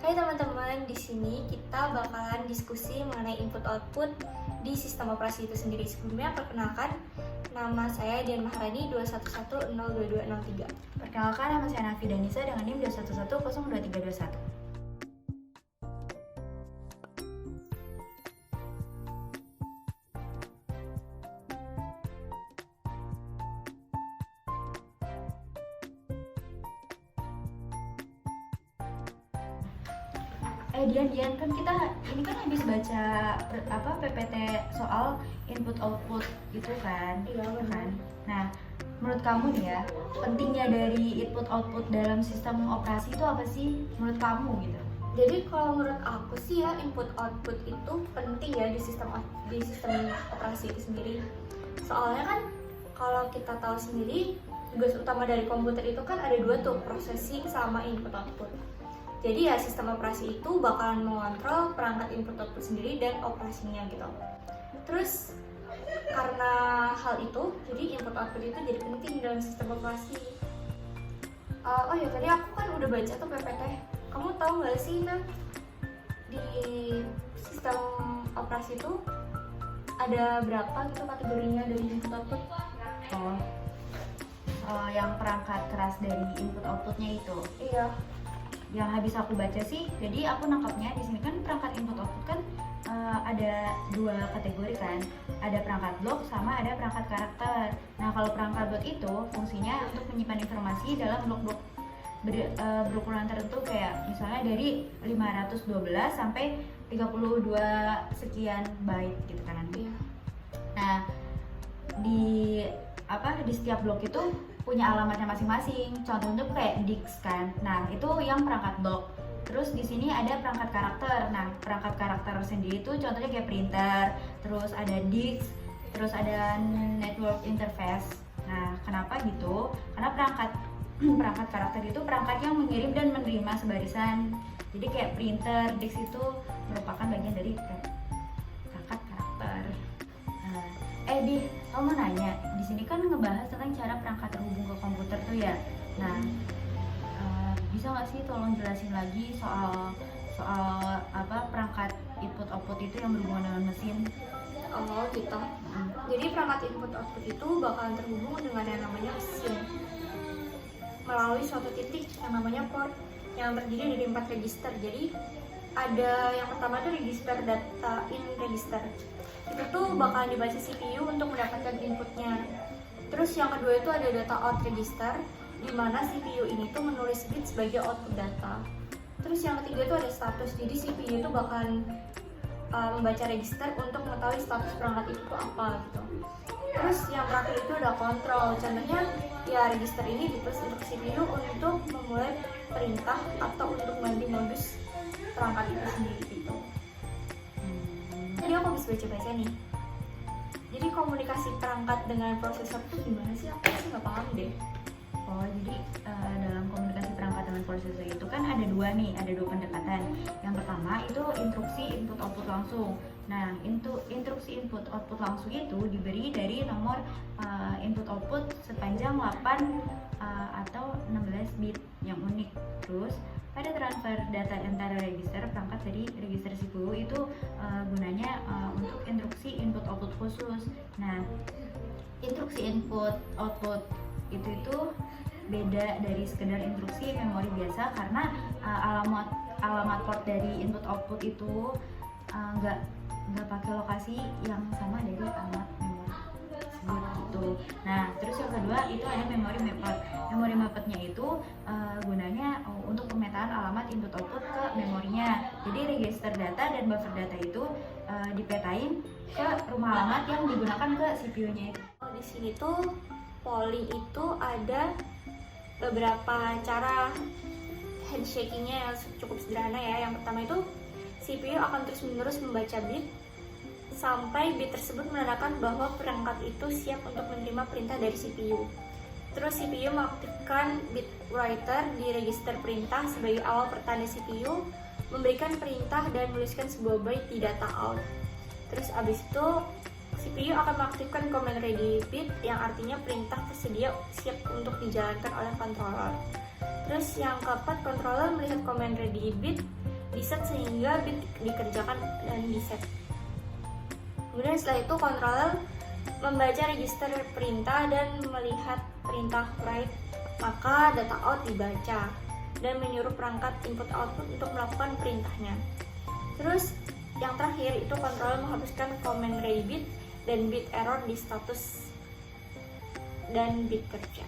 Hai teman-teman, di sini kita bakalan diskusi mengenai input-output di sistem operasi itu sendiri. Sebelumnya, perkenalkan, nama saya Dian Maharani 211-02203. Perkenalkan, nama saya Nafi Danisa dengan NIM 211-02321. Dian, kan kita ini kan habis baca PPT soal input output itu kan? Iya, kan. Nah, menurut kamu nih ya, pentingnya dari input output dalam sistem operasi itu apa sih menurut kamu gitu? Jadi kalau menurut aku sih ya, input output itu penting ya di sistem operasi itu sendiri. Soalnya kan kalau kita tahu sendiri, tugas utama dari komputer itu kan ada dua tuh, processing sama input output. Jadi ya sistem operasi itu bakalan mengontrol perangkat input output sendiri dan operasinya gitu. Terus karena hal itu, jadi input output itu jadi penting dalam sistem operasi. Oh ya, tadi aku kan udah baca tuh PPT. Kamu tahu nggak sih, Nam, di sistem operasi itu ada berapa gitu kategorinya dari input output? Yang perangkat keras dari input outputnya itu. Iya. Yang habis aku baca sih, jadi aku nangkapnya di sini kan perangkat input output kan ada dua kategori kan, ada perangkat blok sama ada perangkat karakter. Nah, kalau perangkat blok itu fungsinya untuk menyimpan informasi dalam blok-blok berukuran tertentu, kayak misalnya dari 512 sampai 32 sekian byte gitu kan nanti. Nah, di setiap blok itu punya alamatnya masing-masing. Contohnya kayak disk kan. Nah, itu yang perangkat blok. Terus di sini ada perangkat karakter. Nah, perangkat karakter sendiri itu contohnya kayak printer, terus ada disk, terus ada network interface. Nah, kenapa gitu? Karena perangkat karakter itu perangkat yang mengirim dan menerima sebarisan. Jadi kayak printer, disk itu merupakan bagian dari perangkat karakter. Kamu mau nanya, di sini kan ngebahas tentang cara perangkat terhubung ke komputer tuh ya. Nah, bisa nggak sih tolong jelasin lagi soal perangkat input output itu yang berhubungan dengan mesin? Oh gitu. Jadi perangkat input output itu bakalan terhubung dengan yang namanya mesin melalui suatu titik yang namanya port yang terdiri dari 4 register. Jadi ada yang pertama itu register data in register. Itu tuh bakalan dibaca CPU untuk mendapatkan inputnya. Terus yang kedua itu ada data out register, di mana CPU ini tuh menulis bit sebagai output data. Terus yang ketiga itu ada status. Jadi CPU itu bakalan membaca register untuk mengetahui status perangkat itu apa gitu. Terus yang terakhir itu ada kontrol. Contohnya ya register ini ditulis untuk CPU untuk memulai perintah atau untuk mengganti modus perangkat itu sendiri gitu. Jadi aku bisa baca-baca nih. Jadi komunikasi perangkat dengan prosesor itu gimana sih? Aku sih nggak paham deh. Jadi dalam komunikasi perangkat dengan prosesor itu kan ada dua pendekatan. Yang pertama itu instruksi input output langsung. Nah, instruksi input output langsung itu diberi dari nomor input output sepanjang 8 atau 16 bit yang unik. Terus pada transfer data antara register perangkat dari register CPU itu gunanya untuk instruksi input output khusus. Nah, instruksi input output itu beda dari sekedar instruksi memori biasa, karena alamat port dari input output itu nggak pakai lokasi yang sama dari alamat memori tersebut gitu. Nah, terus yang kedua itu ada memory mapped. Memory mappednya itu gunanya untuk pemetaan alamat input output ke memorinya. Jadi register data dan buffer data itu dipetain ke rumah alamat yang digunakan ke CPU-nya itu. Di sini tuh polling itu ada beberapa cara handshakingnya yang cukup sederhana ya. Yang pertama itu CPU akan terus-menerus membaca bit sampai bit tersebut menandakan bahwa perangkat itu siap untuk menerima perintah dari CPU. Terus CPU mengaktifkan bit writer di register perintah sebagai awal pertanda CPU memberikan perintah dan menuliskan sebuah byte di data out. Terus abis itu CPU akan mengaktifkan command ready bit yang artinya perintah tersedia siap untuk dijalankan oleh controller. Terus yang keempat, controller melihat command ready bit diset sehingga bit dikerjakan dan diset. Kemudian setelah itu controller membaca register perintah dan melihat perintah write, maka data out dibaca dan menyuruh perangkat input output untuk melakukan perintahnya. Terus yang terakhir itu controller menghapuskan command ready bit dan bit error di status dan bit kerja.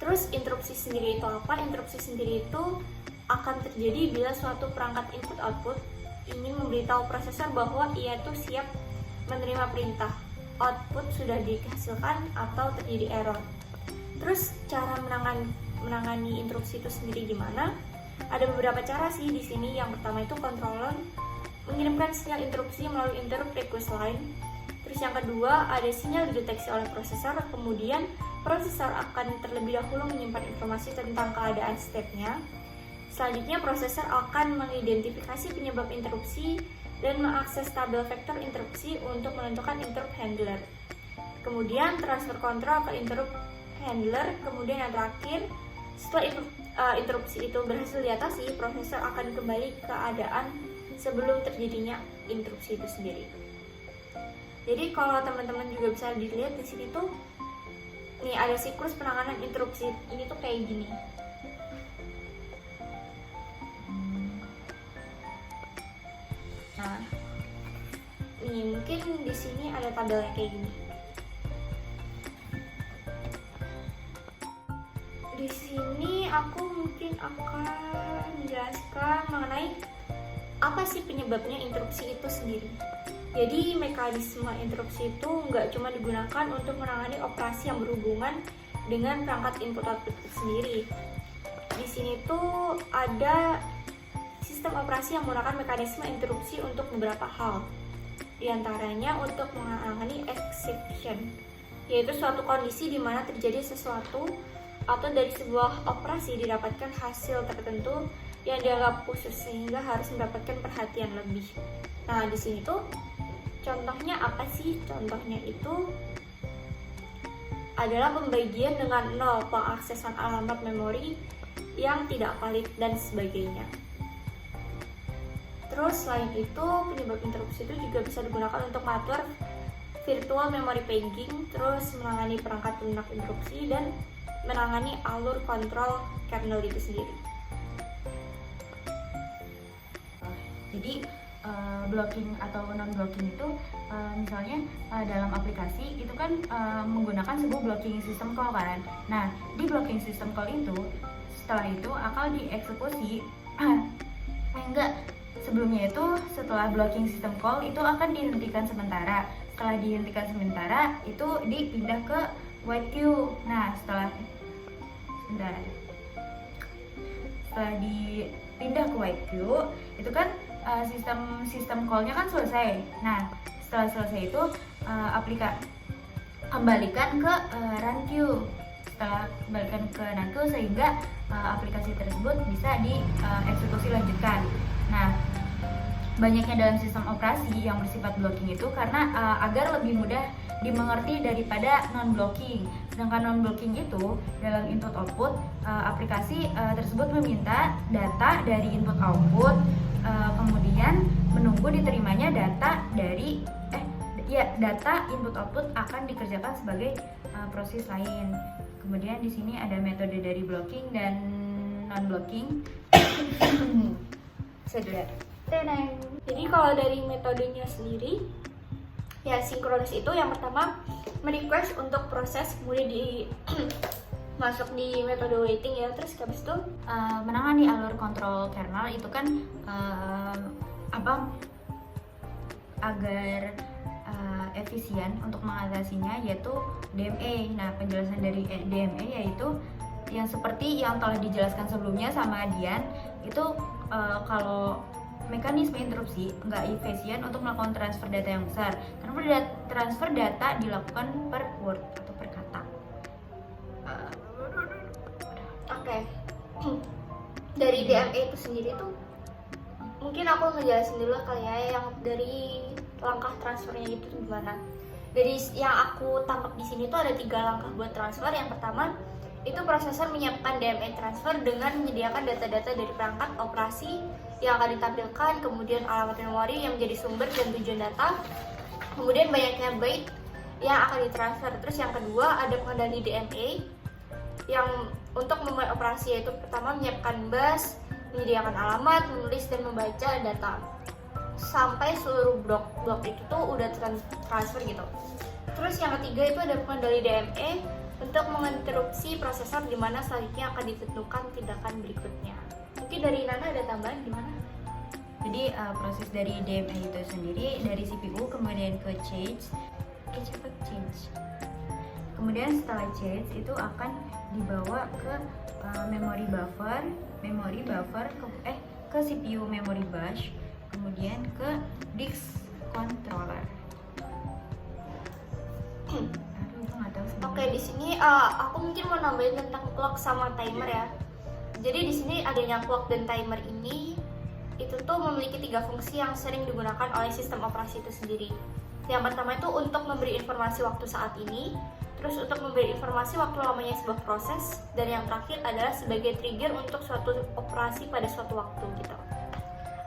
Terus interupsi sendiri itu apa? Interupsi sendiri itu akan terjadi bila suatu perangkat input output ingin memberitahu prosesor bahwa ia itu siap menerima perintah, output sudah dihasilkan atau terjadi error. Terus cara menangani interupsi itu sendiri gimana? Ada beberapa cara sih di sini. Yang pertama itu controller mengirimkan sinyal interupsi melalui interrupt request line. Terus yang kedua ada sinyal dideteksi oleh prosesor, kemudian prosesor akan terlebih dahulu menyimpan informasi tentang keadaan stepnya. Selanjutnya prosesor akan mengidentifikasi penyebab interupsi dan mengakses tabel vektor interupsi untuk menentukan interrupt handler. Kemudian transfer kontrol ke interrupt handler. Kemudian yang terakhir, setelah interupsi itu berhasil diatasi, prosesor akan kembali ke keadaan sebelum terjadinya interupsi itu sendiri. Jadi kalau teman-teman juga bisa dilihat di sini tuh, nih ada siklus penanganan interupsi. Ini tuh kayak gini. Nah, nih mungkin di sini ada tabelnya kayak gini. Di sini aku mungkin akan menjelaskan mengenai apa sih penyebabnya interupsi itu sendiri. Jadi mekanisme interupsi itu nggak cuma digunakan untuk menangani operasi yang berhubungan dengan perangkat input output itu sendiri. Di sini tuh ada sistem operasi yang menggunakan mekanisme interupsi untuk beberapa hal. Di antaranya untuk menangani exception, yaitu suatu kondisi di mana terjadi sesuatu atau dari sebuah operasi didapatkan hasil tertentu yang dianggap khusus sehingga harus mendapatkan perhatian lebih. Nah, di sini tuh contohnya apa sih? Contohnya itu adalah pembagian dengan 0, pengaksesan alamat memori yang tidak valid dan sebagainya. Terus selain itu, penyebab interupsi itu juga bisa digunakan untuk mengatur virtual memory paging, terus menangani perangkat lunak interupsi, dan menangani alur kontrol kernel itu sendiri. Jadi blocking atau non-blocking itu misalnya dalam aplikasi itu kan menggunakan sebuah blocking system call kan. Nah, di blocking system call itu setelah itu akan dieksekusi sebelumnya itu setelah blocking system call itu akan dihentikan sementara. Setelah dihentikan sementara itu dipindah ke white queue. Nah, setelah dipindah ke white queue itu kan sistem call-nya kan selesai. Nah, setelah selesai itu kembalikan ke run queue. Setelah kembalikan ke run queue sehingga aplikasi tersebut bisa dieksekusi lanjutkan. Nah, banyaknya dalam sistem operasi yang bersifat blocking itu karena agar lebih mudah dimengerti daripada non-blocking. Sedangkan non-blocking itu dalam input output aplikasi tersebut meminta data dari input output, kemudian menunggu diterimanya data dari data input output akan dikerjakan sebagai proses lain. Kemudian di sini ada metode dari blocking dan non-blocking. Jadi kalau dari metodenya sendiri, ya sinkronis itu yang pertama merequest untuk proses, kemudian masuk di metode waiting ya. Terus habis itu menangani alur kontrol kernel itu kan agar efisien untuk mengatasinya yaitu DMA. Nah, penjelasan dari DMA yaitu yang seperti yang telah dijelaskan sebelumnya sama Dian itu kalau mekanisme interupsi nggak efisien untuk melakukan transfer data yang besar karena transfer data dilakukan per word atau per kata. Oke. Dari DMA itu sendiri tuh mungkin aku ngejelasin dulu kali ya yang dari langkah transfernya itu gimana. Dari yang aku tangkap di sini tuh ada 3 langkah buat transfer. Yang pertama itu prosesor menyiapkan DMA transfer dengan menyediakan data-data dari perangkat operasi yang akan ditampilkan, kemudian alamat memori yang menjadi sumber dan tujuan data, kemudian banyaknya byte yang akan ditransfer. Terus yang kedua ada pengendali DMA yang untuk membuat operasi, yaitu pertama menyiapkan bus, menyediakan alamat, menulis dan membaca data sampai seluruh blok itu tuh udah transfer gitu. Terus yang ketiga itu ada pengendali DMA untuk menginterupsi prosesor di mana selanjutnya akan ditentukan tindakan berikutnya. Mungkin dari Nana ada tambahan gimana? Jadi proses dari DMA itu sendiri dari CPU kemudian ke change. Kemudian setelah change itu akan dibawa ke memory buffer ke CPU memory bus, kemudian ke disk controller. Oke, di sini aku mungkin mau nambahin tentang clock sama timer ya. Jadi di sini adanya clock dan timer ini itu tuh memiliki 3 fungsi yang sering digunakan oleh sistem operasi itu sendiri. Yang pertama itu untuk memberi informasi waktu saat ini, terus untuk memberi informasi waktu lamanya sebuah proses, dan yang terakhir adalah sebagai trigger untuk suatu operasi pada suatu waktu gitu.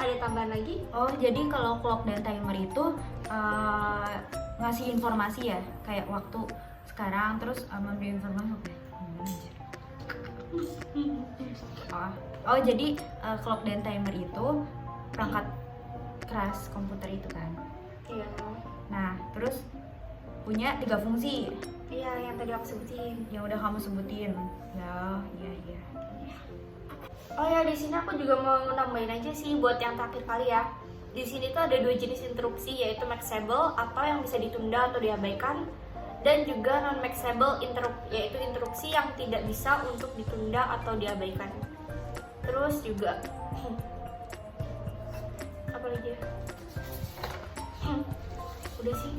Ada tambahan lagi? Oh, jadi kalau clock dan timer itu ngasih informasi ya, kayak waktu sekarang, terus memberi informasi. Oh, jadi clock dan timer itu perangkat keras komputer itu kan? Iya. Nah, terus punya 3 fungsi. Iya, yang tadi aku sebutin. Yang udah kamu sebutin. Ya, iya. Oh ya, di sini aku juga mau nambahin aja sih buat yang terakhir kali ya. Di sini tuh ada 2 jenis interupsi, yaitu maxable atau yang bisa ditunda atau diabaikan, dan juga non maxable yaitu interupsi yang tidak bisa untuk ditunda atau diabaikan. Terus juga apa lagi ya? Udah sih.